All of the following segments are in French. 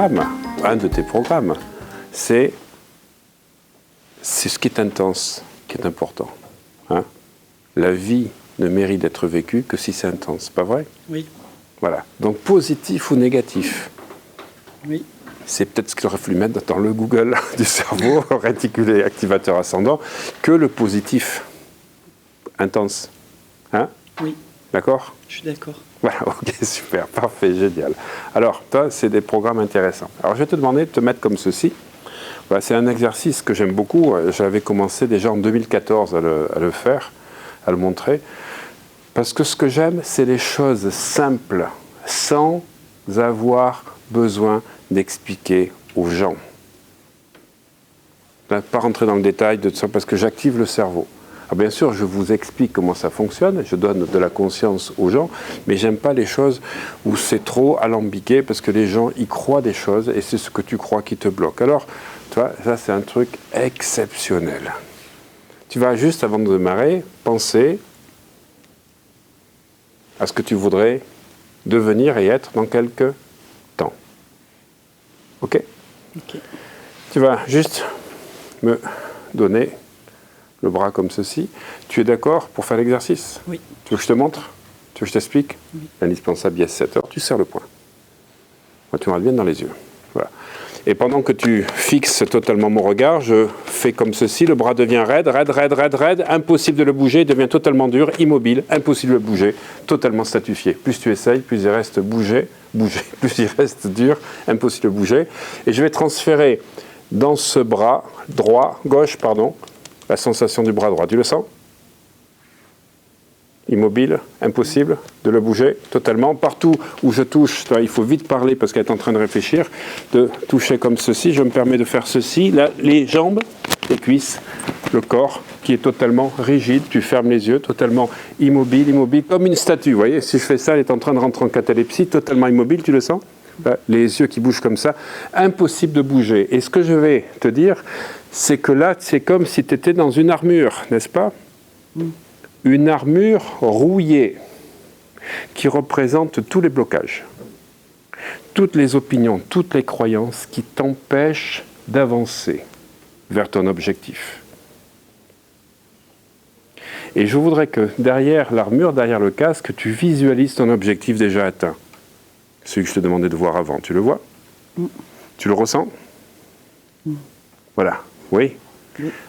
programmes, un de tes programmes, c'est ce qui est intense, qui est important. Hein? La vie ne mérite d'être vécue que si c'est intense, pas vrai? Oui. Voilà. Donc positif ou négatif? Oui. C'est peut-être ce qu'il aurait fallu mettre dans le Google du cerveau, réticulé activateur ascendant, que le positif intense. Hein? Oui. D'accord? Je suis d'accord. Voilà, ok, super, parfait, génial. Alors, toi, c'est des programmes intéressants. Alors, je vais te demander de te mettre comme ceci. Voilà, c'est un exercice que j'aime beaucoup. J'avais commencé déjà en 2014 à le faire, à le montrer. Parce que ce que j'aime, c'est les choses simples, sans avoir besoin d'expliquer aux gens. Je ne vais pas rentrer dans le détail de ça, parce que j'active le cerveau. Alors bien sûr, je vous explique comment ça fonctionne, je donne de la conscience aux gens, mais j'aime pas les choses où c'est trop alambiqué, parce que les gens y croient des choses, et c'est ce que tu crois qui te bloque. Alors, toi, ça c'est un truc exceptionnel. Tu vas juste, avant de démarrer, penser à ce que tu voudrais devenir et être dans quelques temps. Ok? Ok. Tu vas juste me donner le bras comme ceci. Tu es d'accord pour faire l'exercice? Oui. Tu veux que je te montre? Tu veux que je t'explique? Oui. L'indispensable yes 7 heures. Tu serres le poing. Tu me regardes bien dans les yeux. Voilà. Et pendant que tu fixes totalement mon regard, je fais comme ceci. Le bras devient raide, raide, raide, raide, raide. Impossible de le bouger. Il devient totalement dur, immobile. Impossible de le bouger. Totalement statifié. Plus tu essayes, plus il reste bouger. Plus il reste dur. Impossible de bouger. Et je vais transférer dans ce bras gauche, la sensation du bras droit. Tu le sens? Immobile, impossible de le bouger totalement. Partout où je touche, il faut vite parler parce qu'elle est en train de réfléchir, de toucher comme ceci. Je me permets de faire ceci. Là, les jambes, les cuisses, le corps qui est totalement rigide. Tu fermes les yeux, totalement immobile, comme une statue. Vous voyez, si je fais ça, elle est en train de rentrer en catalepsie, totalement immobile, tu le sens? Les yeux qui bougent comme ça, impossible de bouger. Et ce que je vais te dire, c'est que là, c'est comme si tu étais dans une armure, n'est-ce pas? Une armure rouillée qui représente tous les blocages, toutes les opinions, toutes les croyances qui t'empêchent d'avancer vers ton objectif. Et je voudrais que derrière l'armure, derrière le casque, tu visualises ton objectif déjà atteint. Celui que je te demandais de voir avant, tu le vois? Tu le ressens? Voilà, oui?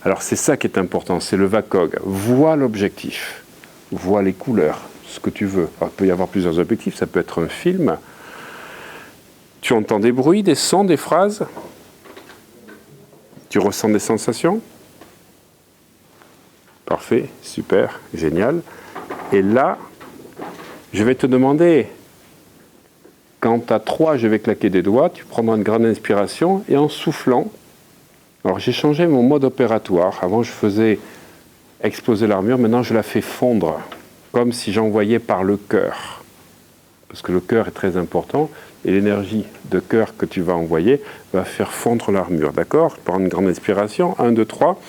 Alors c'est ça qui est important, c'est le VACOG. Vois l'objectif, vois les couleurs, ce que tu veux. Alors, il peut y avoir plusieurs objectifs, ça peut être un film. Tu entends des bruits, des sons, des phrases? Tu ressens des sensations? Parfait, super, génial. Et là, je vais te demander, quand à 3, je vais claquer des doigts, tu prendras une grande inspiration et en soufflant, alors j'ai changé mon mode opératoire. Avant, je faisais exploser l'armure, maintenant je la fais fondre, comme si j'envoyais par le cœur. Parce que le cœur est très important, et l'énergie de cœur que tu vas envoyer va faire fondre l'armure. D'accord? Prends une grande inspiration, 1, 2, 3.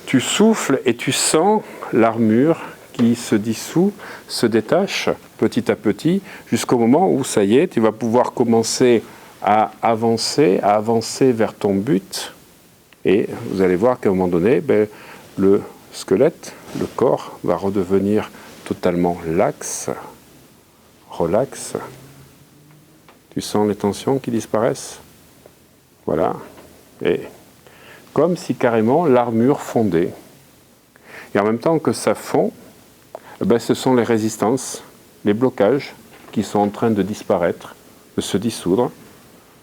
Tu souffles et tu sens l'armure qui se dissout, se détache petit à petit, jusqu'au moment où, ça y est, tu vas pouvoir commencer à avancer vers ton but. Et vous allez voir qu'à un moment donné, le squelette, le corps, va redevenir totalement lax, relax. Tu sens les tensions qui disparaissent? Voilà. Et comme si carrément l'armure fondait. Et en même temps que ça fond, ce sont les résistances, les blocages qui sont en train de disparaître, de se dissoudre,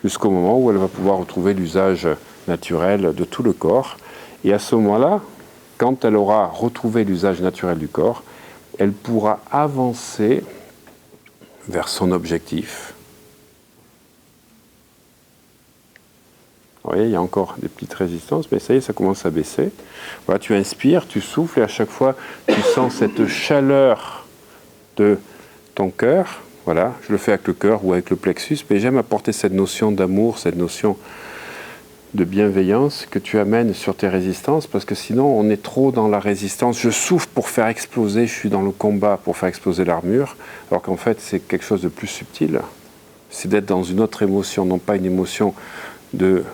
jusqu'au moment où elle va pouvoir retrouver l'usage naturel de tout le corps. Et à ce moment-là, quand elle aura retrouvé l'usage naturel du corps, elle pourra avancer vers son objectif. Vous voyez, il y a encore des petites résistances, mais ça y est, ça commence à baisser. Voilà, tu inspires, tu souffles, et à chaque fois, tu sens cette chaleur de ton cœur. Voilà, je le fais avec le cœur ou avec le plexus, mais j'aime apporter cette notion d'amour, cette notion de bienveillance que tu amènes sur tes résistances, parce que sinon on est trop dans la résistance. Je souffle pour faire exploser, je suis dans le combat pour faire exploser l'armure, alors qu'en fait c'est quelque chose de plus subtil. c'est d'être dans une autre émotion, non pas une émotion de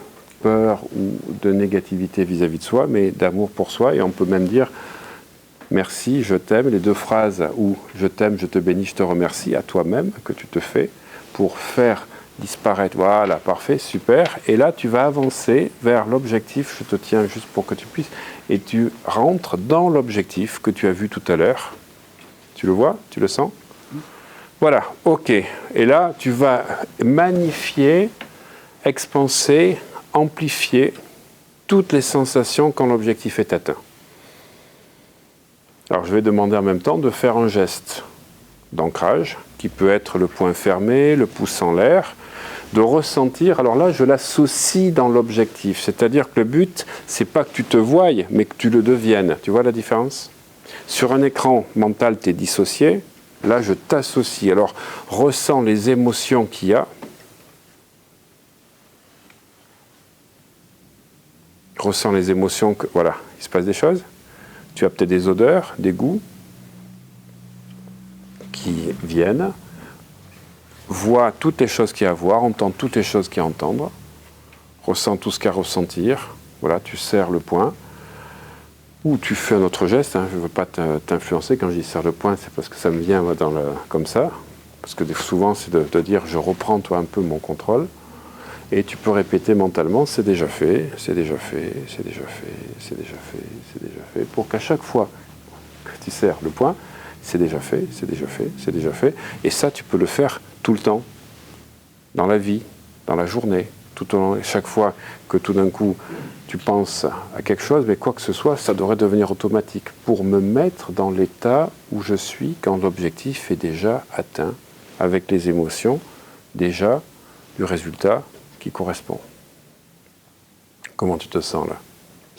peur ou de négativité vis-à-vis de soi, mais d'amour pour soi. Et on peut même dire merci, je t'aime, les deux phrases où je t'aime, je te bénis, je te remercie, à toi-même que tu te fais pour faire disparaître. Voilà, parfait, super. Et là, tu vas avancer vers l'objectif, je te tiens juste pour que tu puisses, et tu rentres dans l'objectif que tu as vu tout à l'heure. Tu le vois? Tu le sens? Voilà, ok. Et là, tu vas magnifier, expanser, amplifier toutes les sensations quand l'objectif est atteint. Alors, je vais demander en même temps de faire un geste d'ancrage, qui peut être le poing fermé, le pouce en l'air, de ressentir. Alors là, je l'associe dans l'objectif. C'est-à-dire que le but, c'est pas que tu te voyes, mais que tu le deviennes. Tu vois la différence? Sur un écran mental, tu es dissocié. Là, je t'associe. Alors, ressens les émotions qu'il y a. Ressens les émotions que... Voilà, il se passe des choses. Tu as peut-être des odeurs, des goûts qui viennent. Vois toutes les choses qu'il y a à voir, entends toutes les choses qu'il y a à entendre. Ressens tout ce qu'il y a à ressentir. Voilà, tu serres le poing. Ou tu fais un autre geste, hein. Je ne veux pas t'influencer quand je dis serre le poing, c'est parce que ça me vient moi, comme ça. Parce que souvent, c'est de dire je reprends toi un peu mon contrôle. Et tu peux répéter mentalement c'est déjà fait, c'est déjà fait, c'est déjà fait, c'est déjà fait, c'est déjà fait. Pour qu'à chaque fois que tu serres le poing, c'est déjà fait, c'est déjà fait, c'est déjà fait. Et ça, tu peux le faire tout le temps, dans la vie, dans la journée, tout au long, chaque fois que tout d'un coup tu penses à quelque chose, mais quoi que ce soit, ça devrait devenir automatique pour me mettre dans l'état où je suis quand l'objectif est déjà atteint, avec les émotions déjà du résultat qui correspond. Comment tu te sens là?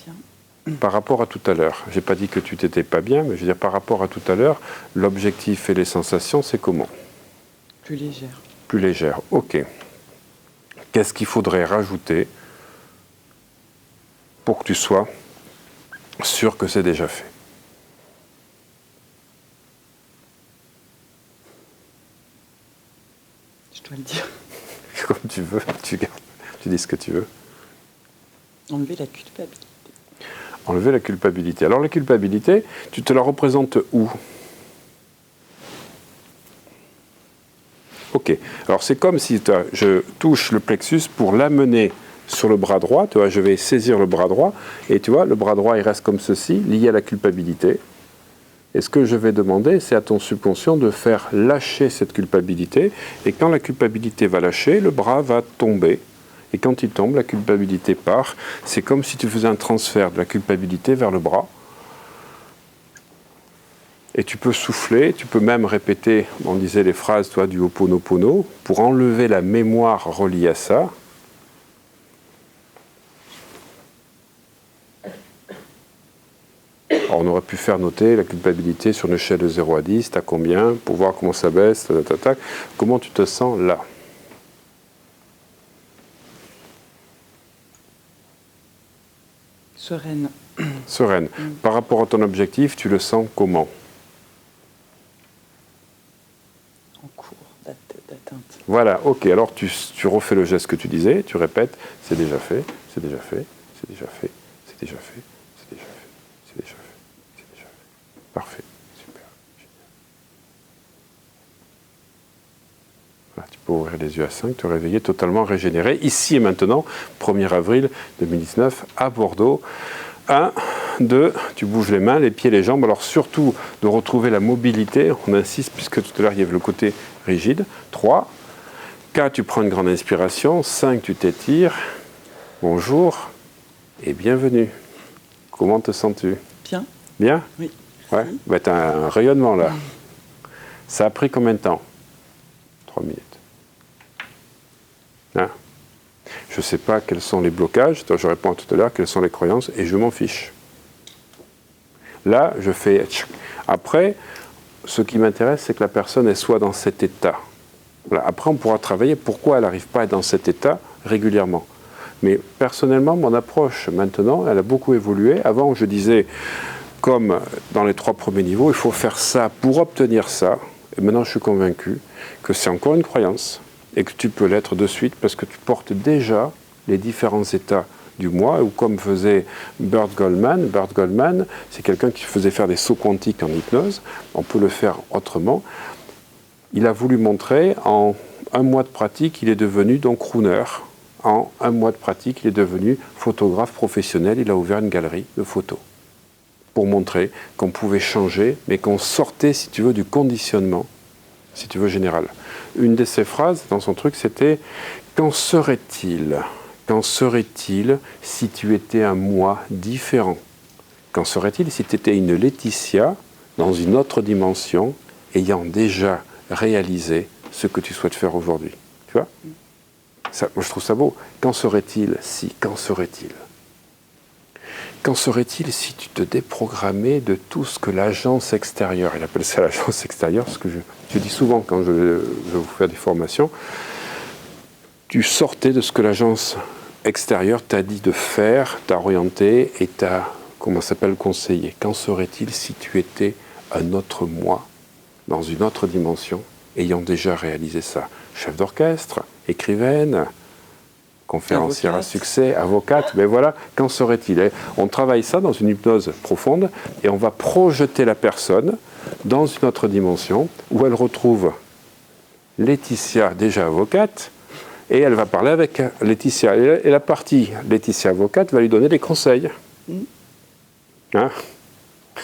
Bien. Par rapport à tout à l'heure, j'ai pas dit que tu t'étais pas bien, mais je veux dire par rapport à tout à l'heure, l'objectif et les sensations, c'est comment? Plus légère. Plus légère, ok. Qu'est-ce qu'il faudrait rajouter pour que tu sois sûr que c'est déjà fait? Je dois le dire. Comme tu veux, tu dis ce que tu veux. Enlever la culpabilité. Enlever la culpabilité. Alors la culpabilité, tu te la représentes où? Ok. Alors c'est comme si je touche le plexus pour l'amener sur le bras droit. Tu vois, je vais saisir le bras droit et tu vois, le bras droit il reste comme ceci, lié à la culpabilité. Et ce que je vais demander, c'est à ton subconscient de faire lâcher cette culpabilité. Et quand la culpabilité va lâcher, le bras va tomber. Et quand il tombe, la culpabilité part. C'est comme si tu faisais un transfert de la culpabilité vers le bras. Et tu peux souffler, tu peux même répéter, on disait les phrases toi, du Ho'oponopono, pour enlever la mémoire reliée à ça. Alors on aurait pu faire noter la culpabilité sur une échelle de 0 à 10, t'as combien, pour voir comment ça baisse, comment tu te sens là? Sereine. Sereine. Par rapport à ton objectif, tu le sens comment? En cours d'atteinte. Voilà, ok. Alors tu refais le geste que tu disais, tu répètes, c'est déjà fait, c'est déjà fait, c'est déjà fait, c'est déjà fait, c'est déjà fait, c'est déjà fait, c'est déjà fait. Parfait, super, génial. Voilà, tu peux ouvrir les yeux à 5, te réveiller totalement régénéré, ici et maintenant, 1er avril 2019, à Bordeaux. 1, 2, tu bouges les mains, les pieds, les jambes. Alors surtout de retrouver la mobilité, on insiste puisque tout à l'heure il y avait le côté rigide. 3, 4, tu prends une grande inspiration. 5, tu t'étires. Bonjour et bienvenue. Comment te sens-tu? Bien. Bien? Oui. Ouais. Bah, tu as un rayonnement là. Ça a pris combien de temps? 3 minutes. Hein? Je ne sais pas quels sont les blocages, je réponds tout à l'heure, quelles sont les croyances, et je m'en fiche. Là, je fais... Après, ce qui m'intéresse, c'est que la personne elle soit dans cet état. Voilà. Après, on pourra travailler pourquoi elle n'arrive pas à être dans cet état régulièrement. Mais personnellement, mon approche maintenant, elle a beaucoup évolué. Avant, je disais, comme dans les 3 premiers niveaux, il faut faire ça pour obtenir ça. Et maintenant, je suis convaincu que c'est encore une croyance. et que tu peux l'être de suite parce que tu portes déjà les différents états du moi, ou comme faisait Burt Goldman. Burt Goldman, c'est quelqu'un qui faisait faire des sauts quantiques en hypnose. On peut le faire autrement. Il a voulu montrer, en 1 mois de pratique, il est devenu donc crooner. En 1 mois de pratique, il est devenu photographe professionnel. Il a ouvert une galerie de photos pour montrer qu'on pouvait changer, mais qu'on sortait, si tu veux, du conditionnement, si tu veux, général. Une de ses phrases dans son truc, c'était « Qu'en serait-il ? Qu'en serait-il si tu étais un moi différent ? Qu'en serait-il si tu étais une Laetitia dans une autre dimension, ayant déjà réalisé ce que tu souhaites faire aujourd'hui ?» Tu vois ? Ça, moi, je trouve ça beau. Qu'en serait-il si ? Qu'en serait-il ? Qu'en serait-il si tu te déprogrammais de tout ce que l'agence extérieure, il appelle ça l'agence extérieure, ce que je dis souvent quand je vous fais des formations, tu sortais de ce que l'agence extérieure t'a dit de faire, t'a orienté et t'a, comment ça s'appelle, conseillé. Qu'en serait-il si tu étais un autre moi, dans une autre dimension, ayant déjà réalisé ça ? Chef d'orchestre, écrivaine, conférencière à succès, avocate, mais voilà, qu'en serait-il ? On travaille ça dans une hypnose profonde et on va projeter la personne dans une autre dimension où elle retrouve Laetitia, déjà avocate, et elle va parler avec Laetitia. Et la partie Laetitia avocate va lui donner des conseils. Hein ?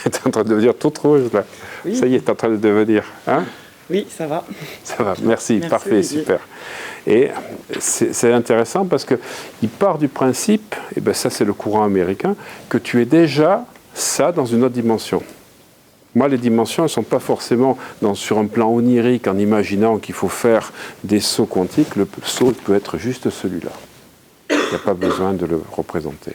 Tu es en train de devenir toute rouge là. Oui. Ça y est, tu es en train de devenir. Hein ? Oui, ça va. Ça va, merci parfait, Olivier. Super. Et c'est intéressant parce qu'il part du principe, et ben ça c'est le courant américain, que tu es déjà ça dans une autre dimension. Moi, les dimensions, elles ne sont pas forcément sur un plan onirique, en imaginant qu'il faut faire des sauts quantiques. Le saut peut être juste celui-là. Il n'y a pas besoin de le représenter.